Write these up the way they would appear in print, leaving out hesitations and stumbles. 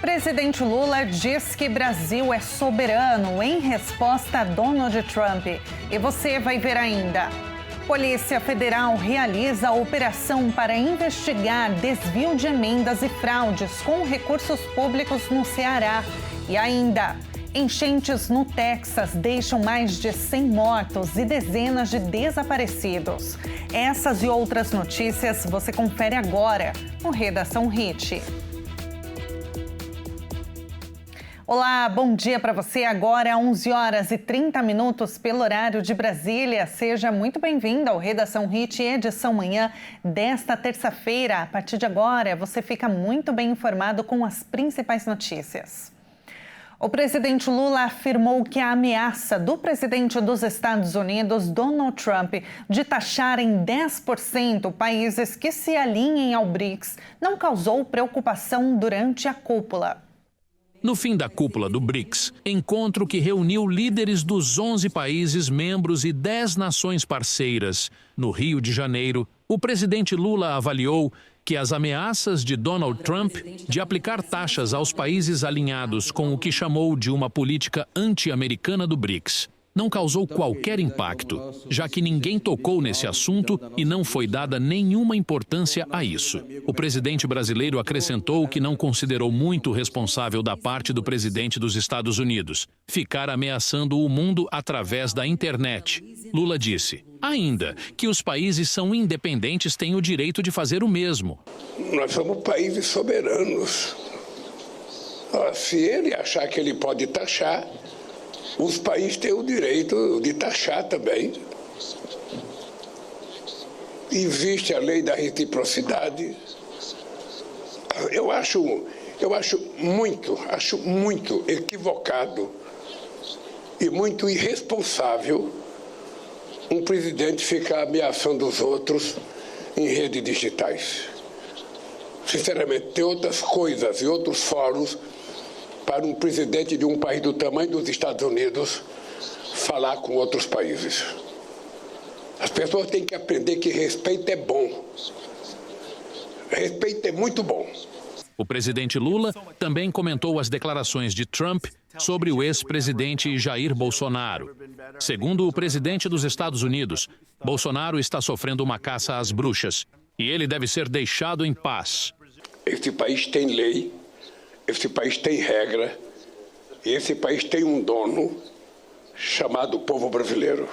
Presidente Lula diz que Brasil é soberano em resposta a Donald Trump. E você vai ver ainda. Polícia Federal realiza a operação para investigar desvio de emendas e fraudes com recursos públicos no Ceará. E ainda, enchentes no Texas deixam mais de 100 mortos e dezenas de desaparecidos. Essas e outras notícias você confere agora no Redação Hit. Olá, bom dia para você. Agora, 11h30 pelo horário de Brasília. Seja muito bem-vindo ao Redação Hit, edição manhã desta terça-feira. A partir de agora, você fica muito bem informado com as principais notícias. O presidente Lula afirmou que a ameaça do presidente dos Estados Unidos, Donald Trump, de taxar em 10% países que se alinhem ao BRICS não causou preocupação durante a cúpula. No fim da cúpula do BRICS, encontro que reuniu líderes dos 11 países membros e 10 nações parceiras, no Rio de Janeiro, o presidente Lula avaliou que as ameaças de Donald Trump de aplicar taxas aos países alinhados com o que chamou de uma política anti-americana do BRICS não causou qualquer impacto, já que ninguém tocou nesse assunto e não foi dada nenhuma importância a isso. O presidente brasileiro acrescentou que não considerou muito responsável da parte do presidente dos Estados Unidos ficar ameaçando o mundo através da internet. Lula disse, ainda, que os países são independentes têm o direito de fazer o mesmo. Nós somos países soberanos. Se ele achar que ele pode taxar, os países têm o direito de taxar também. Existe a lei da reciprocidade. Eu acho muito equivocado e muito irresponsável um presidente ficar ameaçando os outros em redes digitais. Sinceramente, tem outras coisas e outros fóruns para um presidente de um país do tamanho dos Estados Unidos falar com outros países. As pessoas têm que aprender que respeito é bom. Respeito é muito bom. O presidente Lula também comentou as declarações de Trump sobre o ex-presidente Jair Bolsonaro. Segundo o presidente dos Estados Unidos, Bolsonaro está sofrendo uma caça às bruxas e ele deve ser deixado em paz. Esse país tem lei. Esse país tem regra e esse país tem um dono chamado povo brasileiro.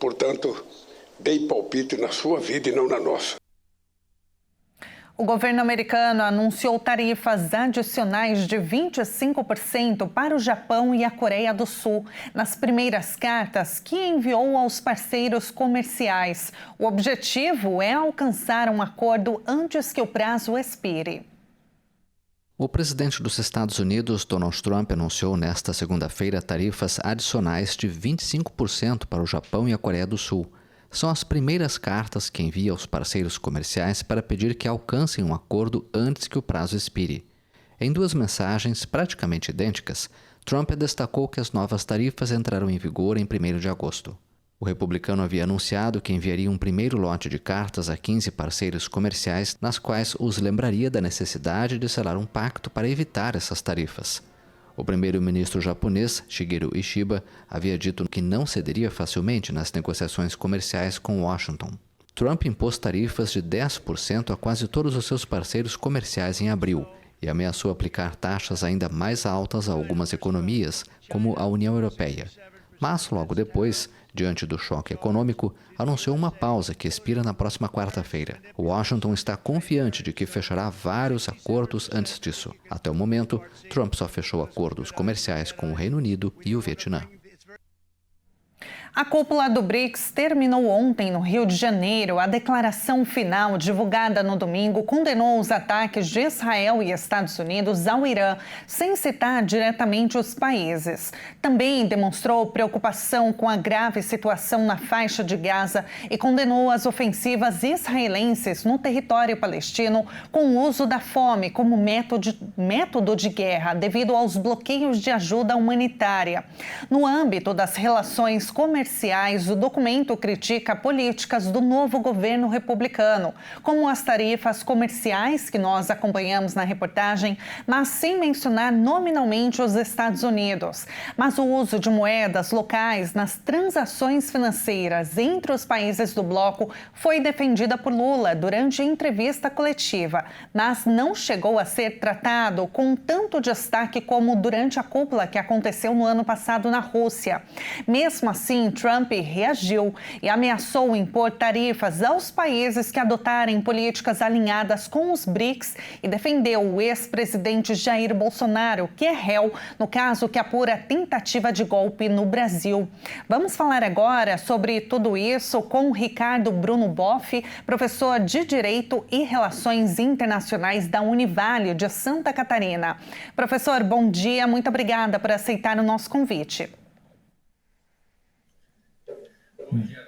Portanto, dê palpite na sua vida e não na nossa. O governo americano anunciou tarifas adicionais de 25% para o Japão e a Coreia do Sul nas primeiras cartas que enviou aos parceiros comerciais. O objetivo é alcançar um acordo antes que o prazo expire. O presidente dos Estados Unidos, Donald Trump, anunciou nesta segunda-feira tarifas adicionais de 25% para o Japão e a Coreia do Sul. São as primeiras cartas que envia aos parceiros comerciais para pedir que alcancem um acordo antes que o prazo expire. Em duas mensagens praticamente idênticas, Trump destacou que as novas tarifas entrarão em vigor em 1º de agosto. O republicano havia anunciado que enviaria um primeiro lote de cartas a 15 parceiros comerciais, nas quais os lembraria da necessidade de selar um pacto para evitar essas tarifas. O primeiro-ministro japonês, Shigeru Ishiba, havia dito que não cederia facilmente nas negociações comerciais com Washington. Trump impôs tarifas de 10% a quase todos os seus parceiros comerciais em abril e ameaçou aplicar taxas ainda mais altas a algumas economias, como a União Europeia. Mas, logo depois, diante do choque econômico, anunciou uma pausa que expira na próxima quarta-feira. Washington está confiante de que fechará vários acordos antes disso. Até o momento, Trump só fechou acordos comerciais com o Reino Unido e o Vietnã. A cúpula do BRICS terminou ontem no Rio de Janeiro. A declaração final, divulgada no domingo, condenou os ataques de Israel e Estados Unidos ao Irã, sem citar diretamente os países. Também demonstrou preocupação com a grave situação na faixa de Gaza e condenou as ofensivas israelenses no território palestino com o uso da fome como método de guerra devido aos bloqueios de ajuda humanitária. No âmbito das relações comerciais comerciais, o documento critica políticas do novo governo republicano, como as tarifas comerciais que nós acompanhamos na reportagem, mas sem mencionar nominalmente os Estados Unidos. Mas o uso de moedas locais nas transações financeiras entre os países do bloco foi defendida por Lula durante a entrevista coletiva, mas não chegou a ser tratado com tanto destaque como durante a cúpula que aconteceu no ano passado na Rússia. Mesmo assim, Trump reagiu e ameaçou impor tarifas aos países que adotarem políticas alinhadas com os BRICS e defendeu o ex-presidente Jair Bolsonaro, que é réu no caso que apura tentativa de golpe no Brasil. Vamos falar agora sobre tudo isso com Ricardo Bruno Boff, professor de Direito e Relações Internacionais da Univale de Santa Catarina. Professor, bom dia, muito obrigada por aceitar o nosso convite.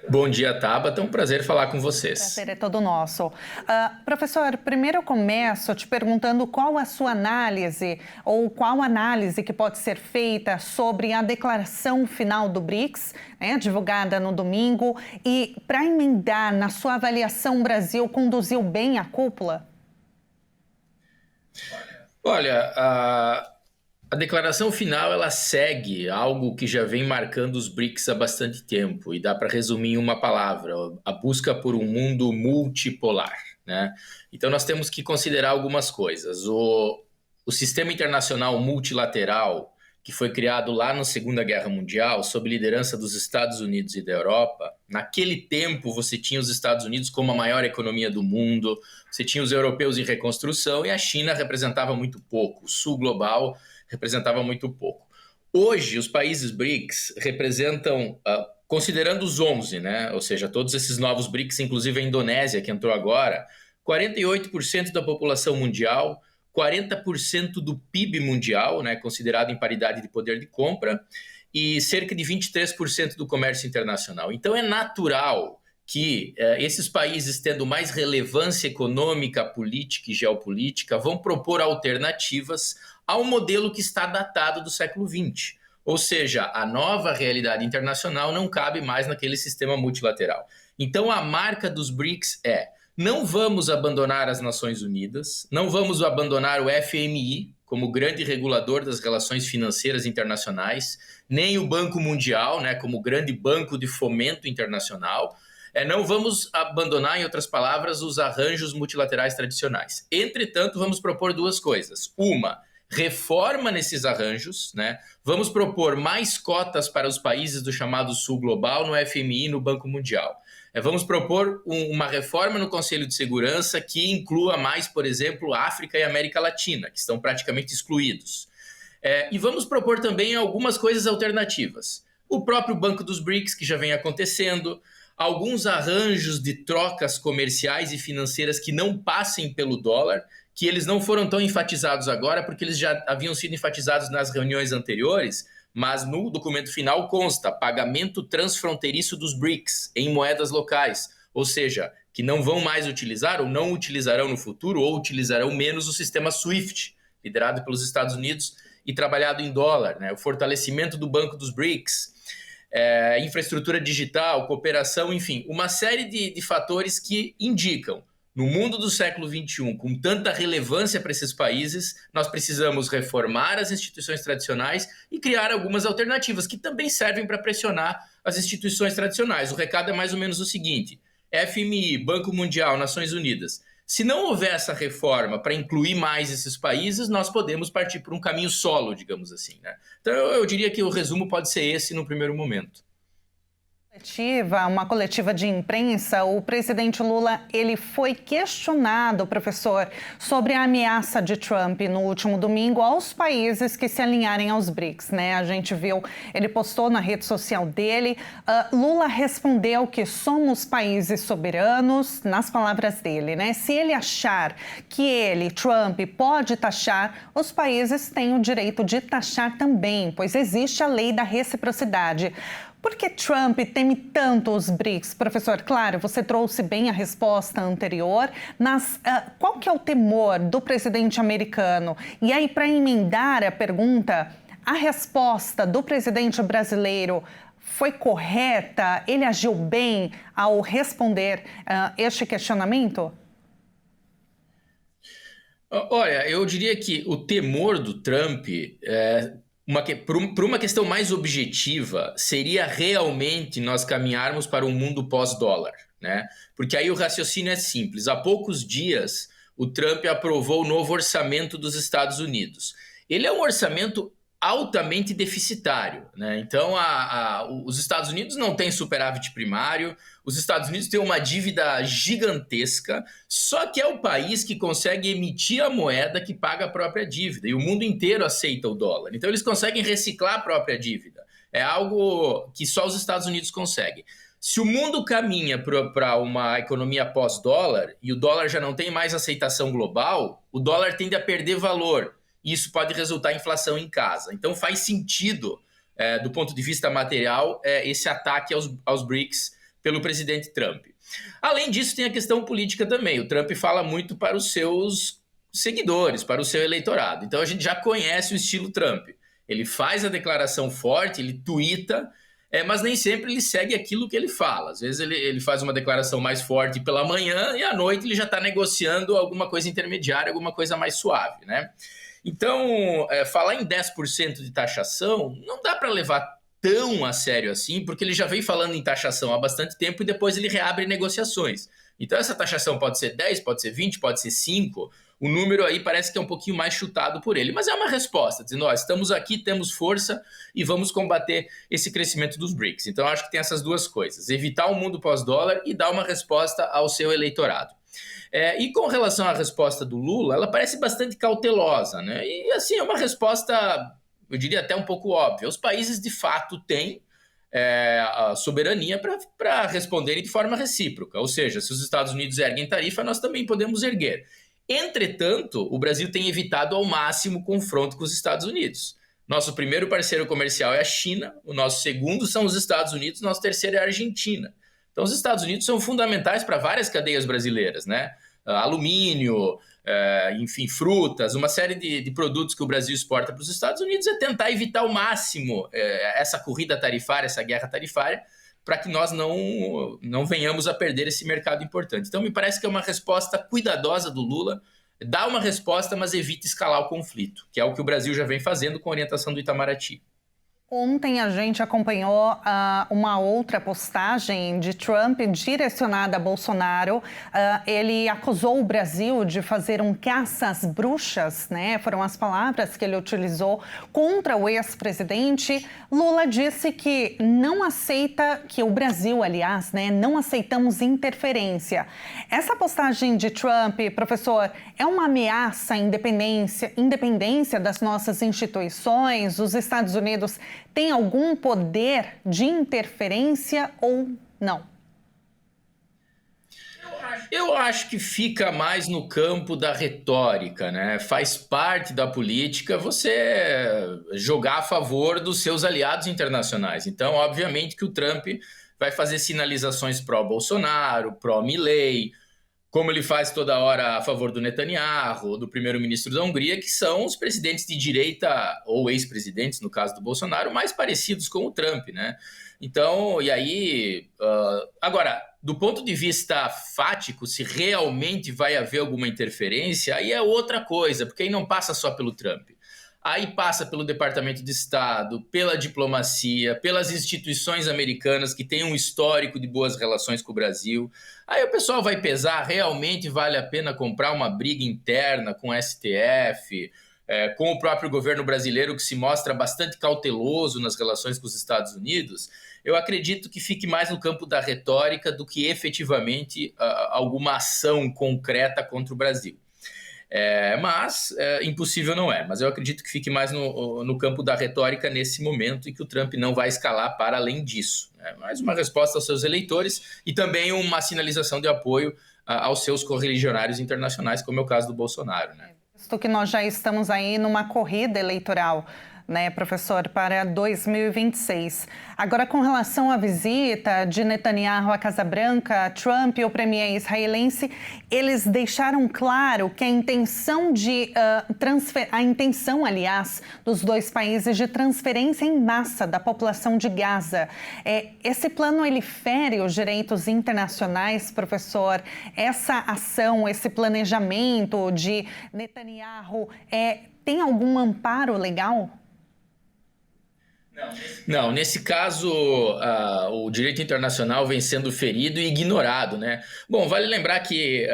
Bom dia, Tabata. É um prazer falar com vocês. O prazer é todo nosso. Professor, primeiro eu começo te perguntando qual a sua análise ou qual análise que pode ser feita sobre a declaração final do BRICS, né, divulgada no domingo, e para emendar, na sua avaliação, o Brasil conduziu bem a cúpula? Olha, a declaração final ela segue algo que já vem marcando os BRICS há bastante tempo e dá para resumir em uma palavra: a busca por um mundo multipolar, né? Então nós temos que considerar algumas coisas. O sistema internacional multilateral que foi criado lá na Segunda Guerra Mundial, sob liderança dos Estados Unidos e da Europa, naquele tempo você tinha os Estados Unidos como a maior economia do mundo, você tinha os europeus em reconstrução e a China representava muito pouco, o sul global representava muito pouco. Hoje, os países BRICS representam, considerando os 11, né, ou seja, todos esses novos BRICS, inclusive a Indonésia, que entrou agora, 48% da população mundial, 40% do PIB mundial, né, considerado em paridade de poder de compra, e cerca de 23% do comércio internacional. Então é natural que esses países, tendo mais relevância econômica, política e geopolítica, vão propor alternativas ao modelo que está datado do século XX. Ou seja, a nova realidade internacional não cabe mais naquele sistema multilateral. Então a marca dos BRICS é: não vamos abandonar as Nações Unidas, não vamos abandonar o FMI como grande regulador das relações financeiras internacionais, nem o Banco Mundial, né, como grande banco de fomento internacional. Não vamos abandonar, em outras palavras, os arranjos multilaterais tradicionais. Entretanto, vamos propor duas coisas. Uma, reforma nesses arranjos, né? Vamos propor mais cotas para os países do chamado Sul Global, no FMI e no Banco Mundial. Vamos propor uma reforma no Conselho de Segurança que inclua mais, por exemplo, África e América Latina, que estão praticamente excluídos. E vamos propor também algumas coisas alternativas. O próprio Banco dos BRICS, que já vem acontecendo, alguns arranjos de trocas comerciais e financeiras que não passem pelo dólar, que eles não foram tão enfatizados agora, porque eles já haviam sido enfatizados nas reuniões anteriores, mas no documento final consta pagamento transfronteiriço dos BRICS em moedas locais, ou seja, que não vão mais utilizar ou não utilizarão no futuro ou utilizarão menos o sistema SWIFT, liderado pelos Estados Unidos e trabalhado em dólar, né? O fortalecimento do Banco dos BRICS, infraestrutura digital, cooperação, enfim, uma série de fatores que indicam: no mundo do século XXI, com tanta relevância para esses países, nós precisamos reformar as instituições tradicionais e criar algumas alternativas que também servem para pressionar as instituições tradicionais. O recado é mais ou menos o seguinte: FMI, Banco Mundial, Nações Unidas. Se não houver essa reforma para incluir mais esses países, nós podemos partir por um caminho solo, digamos assim, né? Então eu diria que o resumo pode ser esse no primeiro momento. Uma coletiva de imprensa, o presidente Lula ele foi questionado, professor, sobre a ameaça de Trump no último domingo aos países que se alinharem aos BRICS, né? A gente viu, ele postou na rede social dele, Lula respondeu que somos países soberanos, nas palavras dele, né? Se ele achar que ele, Trump, pode taxar, os países têm o direito de taxar também, pois existe a lei da reciprocidade. Por que Trump teme tanto os BRICS? Professor, claro, você trouxe bem a resposta anterior, mas qual que é o temor do presidente americano? E aí, para emendar a pergunta, a resposta do presidente brasileiro foi correta? Ele agiu bem ao responder este questionamento? Olha, eu diria que o temor do Trump, por uma questão mais objetiva, seria realmente nós caminharmos para um mundo pós-dólar, né? Porque aí o raciocínio é simples. Há poucos dias, o Trump aprovou o novo orçamento dos Estados Unidos. Ele é um orçamento altamente deficitário, né? Então, os Estados Unidos não têm superávit primário, os Estados Unidos têm uma dívida gigantesca, só que é o país que consegue emitir a moeda que paga a própria dívida, e o mundo inteiro aceita o dólar. Então, eles conseguem reciclar a própria dívida. É algo que só os Estados Unidos conseguem. Se o mundo caminha para uma economia pós-dólar, e o dólar já não tem mais aceitação global, o dólar tende a perder valor. Isso pode resultar em inflação em casa. Então faz sentido, do ponto de vista material, esse ataque aos BRICS pelo presidente Trump. Além disso, tem a questão política também. O Trump fala muito para os seus seguidores, para o seu eleitorado. Então a gente já conhece o estilo Trump. Ele faz a declaração forte, ele tuita, mas nem sempre ele segue aquilo que ele fala. Às vezes ele faz uma declaração mais forte pela manhã e à noite ele já está negociando alguma coisa intermediária, alguma coisa mais suave, né? Então, falar em 10% de taxação não dá para levar tão a sério assim, porque ele já vem falando em taxação há bastante tempo e depois ele reabre negociações. Então, essa taxação pode ser 10, pode ser 20, pode ser 5. O número aí parece que é um pouquinho mais chutado por ele, mas é uma resposta, dizendo, estamos aqui, temos força e vamos combater esse crescimento dos BRICS. Então, acho que tem essas duas coisas, evitar o mundo pós-dólar e dar uma resposta ao seu eleitorado. E com relação à resposta do Lula, ela parece bastante cautelosa, né? E assim, é uma resposta, eu diria até um pouco óbvia. Os países, de fato, têm a soberania para responderem de forma recíproca. Ou seja, se os Estados Unidos erguem tarifa, nós também podemos erguer. Entretanto, o Brasil tem evitado ao máximo o confronto com os Estados Unidos. Nosso primeiro parceiro comercial é a China, o nosso segundo são os Estados Unidos, nosso terceiro é a Argentina. Então, os Estados Unidos são fundamentais para várias cadeias brasileiras, né? Alumínio, enfim, frutas, uma série de produtos que o Brasil exporta para os Estados Unidos, é tentar evitar ao máximo essa corrida tarifária, essa guerra tarifária, para que nós não venhamos a perder esse mercado importante. Então, me parece que é uma resposta cuidadosa do Lula, dá uma resposta, mas evita escalar o conflito, que é o que o Brasil já vem fazendo com a orientação do Itamaraty. Ontem a gente acompanhou uma outra postagem de Trump direcionada a Bolsonaro. Ele acusou o Brasil de fazer um caça às bruxas, né? Foram as palavras que ele utilizou contra o ex-presidente. Lula disse que não aceita, que o Brasil, aliás, né, não aceitamos interferência. Essa postagem de Trump, professor, é uma ameaça à independência das nossas instituições? Os Estados Unidos tem algum poder de interferência ou não? Eu acho que fica mais no campo da retórica, né? Faz parte da política você jogar a favor dos seus aliados internacionais. Então, obviamente que o Trump vai fazer sinalizações pró-Bolsonaro, pró-Milei, como ele faz toda hora a favor do Netanyahu, do primeiro-ministro da Hungria, que são os presidentes de direita, ou ex-presidentes, no caso do Bolsonaro, mais parecidos com o Trump, né? Então, e aí... agora, do ponto de vista fático, se realmente vai haver alguma interferência, aí é outra coisa, porque aí não passa só pelo Trump. Aí passa pelo Departamento de Estado, pela diplomacia, pelas instituições americanas que têm um histórico de boas relações com o Brasil. Aí o pessoal vai pesar, realmente vale a pena comprar uma briga interna com o STF, com o próprio governo brasileiro que se mostra bastante cauteloso nas relações com os Estados Unidos. Eu acredito que fique mais no campo da retórica do que efetivamente alguma ação concreta contra o Brasil. Mas impossível não é. Mas eu acredito que fique mais no campo da retórica nesse momento e que o Trump não vai escalar para além disso. Mais uma resposta aos seus eleitores e também uma sinalização de apoio aos seus correligionários internacionais, como é o caso do Bolsonaro, né? Visto que nós já estamos aí numa corrida eleitoral, né, professor, para 2026. Agora, com relação à visita de Netanyahu à Casa Branca, Trump e o premier israelense, eles deixaram claro que a intenção aliás, dos dois países de transferência em massa da população de Gaza. Esse plano, ele fere os direitos internacionais, professor? Essa ação, esse planejamento de Netanyahu, tem algum amparo legal? Não, nesse caso, o direito internacional vem sendo ferido e ignorado, né? Bom, vale lembrar que,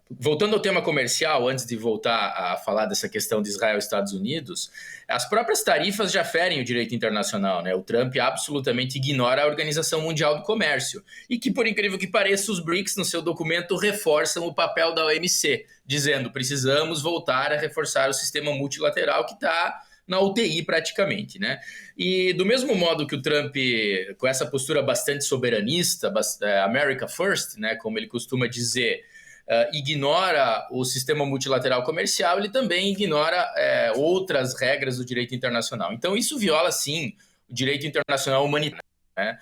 voltando ao tema comercial, antes de voltar a falar dessa questão de Israel e Estados Unidos, as próprias tarifas já ferem o direito internacional, né? O Trump absolutamente ignora a Organização Mundial do Comércio e que, por incrível que pareça, os BRICS, no seu documento, reforçam o papel da OMC, dizendo precisamos voltar a reforçar o sistema multilateral que está na UTI praticamente, né? E do mesmo modo que o Trump, com essa postura bastante soberanista, America First, né, como ele costuma dizer, ignora o sistema multilateral comercial, ele também ignora outras regras do direito internacional. Então isso viola, sim, o direito internacional humanitário, né?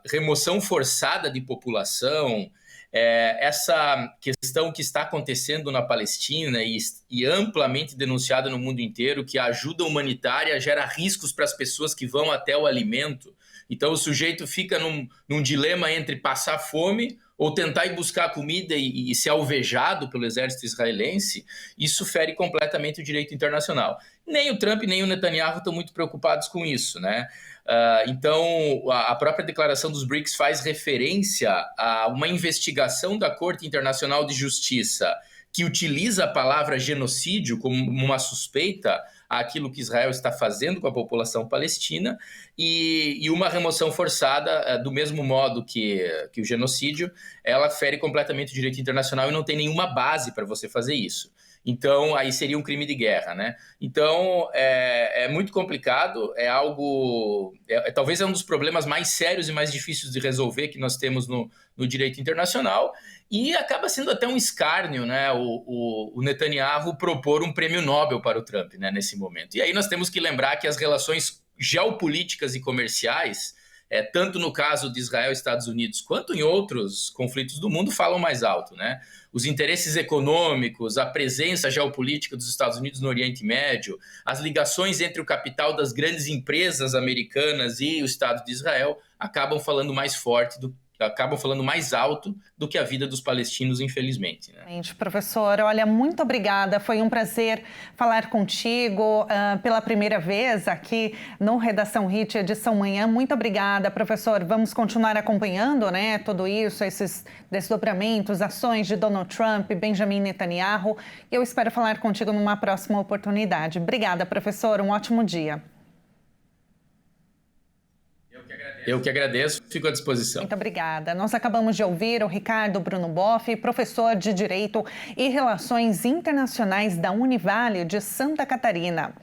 Remoção forçada de população, essa questão que está acontecendo na Palestina e amplamente denunciada no mundo inteiro, que a ajuda humanitária gera riscos para as pessoas que vão até o alimento. Então o sujeito fica num dilema entre passar fome ou tentar ir buscar comida e ser alvejado pelo exército israelense. Isso fere completamente o direito internacional. Nem o Trump nem o Netanyahu estão muito preocupados com isso, né? Então, a própria declaração dos BRICS faz referência a uma investigação da Corte Internacional de Justiça que utiliza a palavra genocídio como uma suspeita àquilo que Israel está fazendo com a população palestina e uma remoção forçada, do mesmo modo que o genocídio, ela fere completamente o direito internacional e não tem nenhuma base para você fazer isso. Então, aí seria um crime de guerra, né? Então, é muito complicado, talvez um dos problemas mais sérios e mais difíceis de resolver que nós temos no direito internacional, e acaba sendo até um escárnio, né, o Netanyahu propor um prêmio Nobel para o Trump, né, nesse momento. E aí nós temos que lembrar que as relações geopolíticas e comerciais, tanto no caso de Israel e Estados Unidos, quanto em outros conflitos do mundo, falam mais alto, né? Os interesses econômicos, a presença geopolítica dos Estados Unidos no Oriente Médio, as ligações entre o capital das grandes empresas americanas e o Estado de Israel acabam falando mais alto do que a vida dos palestinos, infelizmente, né? Professor, olha, muito obrigada. Foi um prazer falar contigo pela primeira vez aqui no Redação HIT, edição manhã. Muito obrigada, professor. Vamos continuar acompanhando, né, tudo isso, esses desdobramentos, ações de Donald Trump, Benjamin Netanyahu. E eu espero falar contigo numa próxima oportunidade. Obrigada, professor. Um ótimo dia. Eu que agradeço, fico à disposição. Muito obrigada. Nós acabamos de ouvir o Ricardo Bruno Boff, professor de Direito e Relações Internacionais da Univale de Santa Catarina.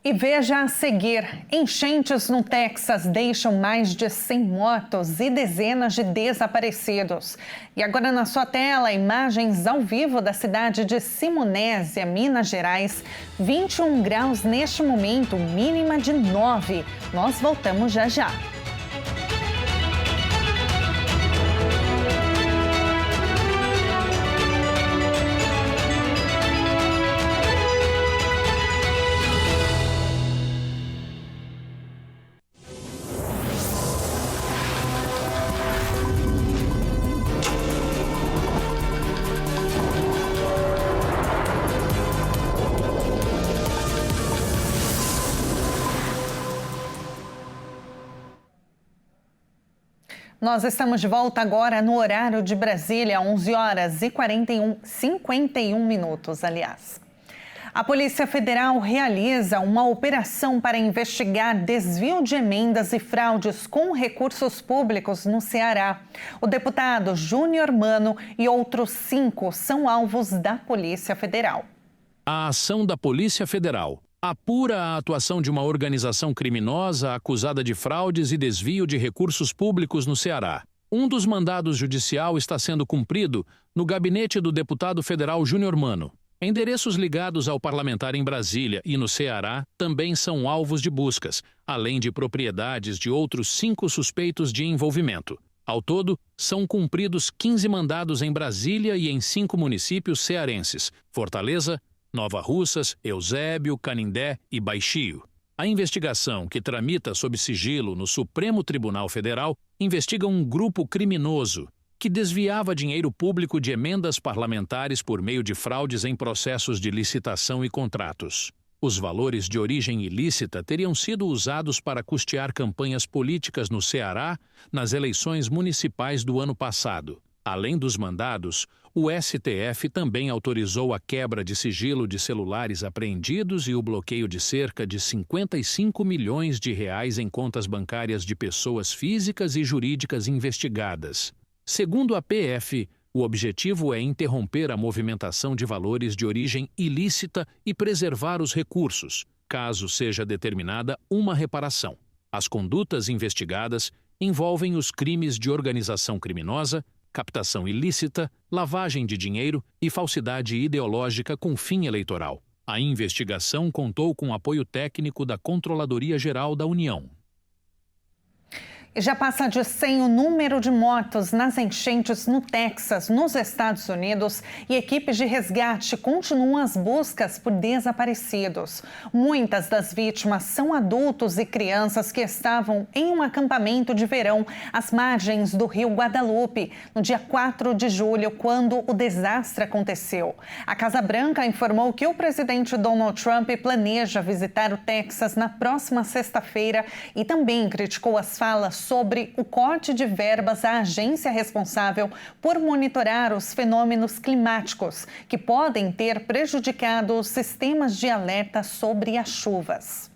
E veja a seguir, enchentes no Texas deixam mais de 100 mortos e dezenas de desaparecidos. E agora na sua tela, imagens ao vivo da cidade de Simonésia, Minas Gerais. 21 graus neste momento, mínima de 9. Nós voltamos já já. Nós estamos de volta agora no horário de Brasília, 11 horas e 51 minutos, aliás. A Polícia Federal realiza uma operação para investigar desvio de emendas e fraudes com recursos públicos no Ceará. O deputado Júnior Mano e outros 5 são alvos da Polícia Federal. A ação da Polícia Federal apura a atuação de uma organização criminosa acusada de fraudes e desvio de recursos públicos no Ceará. Um dos mandados judicial está sendo cumprido no gabinete do deputado federal Júnior Mano. Endereços ligados ao parlamentar em Brasília e no Ceará também são alvos de buscas, além de propriedades de outros 5 suspeitos de envolvimento. Ao todo, são cumpridos 15 mandados em Brasília e em 5 municípios cearenses: Fortaleza, Nova Russas, Eusébio, Canindé e Baixio. A investigação, que tramita sob sigilo no Supremo Tribunal Federal, investiga um grupo criminoso que desviava dinheiro público de emendas parlamentares por meio de fraudes em processos de licitação e contratos. Os valores de origem ilícita teriam sido usados para custear campanhas políticas no Ceará nas eleições municipais do ano passado. Além dos mandados, o STF também autorizou a quebra de sigilo de celulares apreendidos e o bloqueio de cerca de 55 milhões de reais em contas bancárias de pessoas físicas e jurídicas investigadas. Segundo a PF, o objetivo é interromper a movimentação de valores de origem ilícita e preservar os recursos, caso seja determinada uma reparação. As condutas investigadas envolvem os crimes de organização criminosa, captação ilícita, lavagem de dinheiro e falsidade ideológica com fim eleitoral. A investigação contou com apoio técnico da Controladoria Geral da União. Já passa de 100 o número de mortos nas enchentes no Texas, nos Estados Unidos, e equipes de resgate continuam as buscas por desaparecidos. Muitas das vítimas são adultos e crianças que estavam em um acampamento de verão às margens do rio Guadalupe, no dia 4 de julho, quando o desastre aconteceu. A Casa Branca informou que o presidente Donald Trump planeja visitar o Texas na próxima sexta-feira e também criticou as falas sobre o corte de verbas à agência responsável por monitorar os fenômenos climáticos, que podem ter prejudicado os sistemas de alerta sobre as chuvas.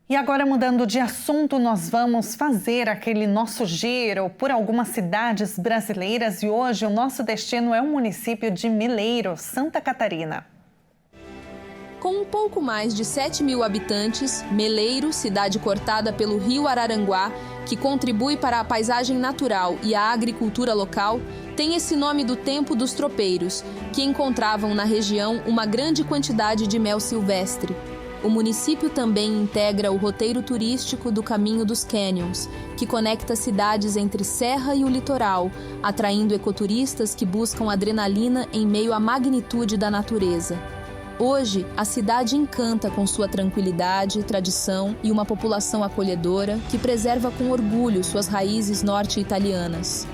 E agora, mudando de assunto, nós vamos fazer aquele nosso giro por algumas cidades brasileiras e hoje o nosso destino é o município de Meleiro, Santa Catarina. Com um pouco mais de 7 mil habitantes, Meleiro, cidade cortada pelo rio Araranguá, que contribui para a paisagem natural e a agricultura local, tem esse nome do tempo dos tropeiros, que encontravam na região uma grande quantidade de mel silvestre. O município também integra o roteiro turístico do Caminho dos Canyons, que conecta cidades entre serra e o litoral, atraindo ecoturistas que buscam adrenalina em meio à magnitude da natureza. Hoje, a cidade encanta com sua tranquilidade, tradição e uma população acolhedora que preserva com orgulho suas raízes norte-italianas.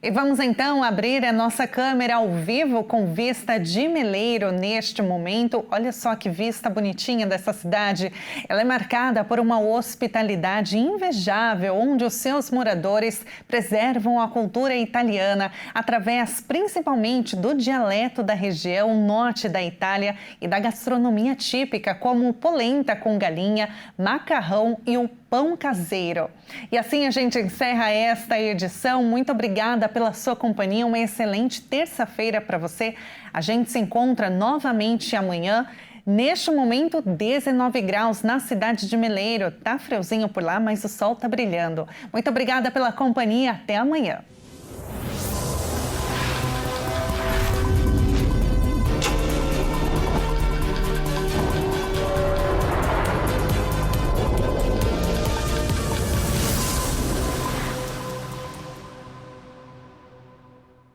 E vamos então abrir a nossa câmera ao vivo com vista de Meleiro neste momento. Olha só que vista bonitinha dessa cidade. Ela é marcada por uma hospitalidade invejável, onde os seus moradores preservam a cultura italiana através principalmente do dialeto da região norte da Itália e da gastronomia típica, como polenta com galinha, macarrão e o pão caseiro. E assim a gente encerra esta edição. Muito obrigada pela sua companhia. Uma excelente terça-feira para você. A gente se encontra novamente amanhã. Neste momento, 19 graus na cidade de Meleiro. Tá friozinho por lá, mas o sol tá brilhando. Muito obrigada pela companhia. Até amanhã.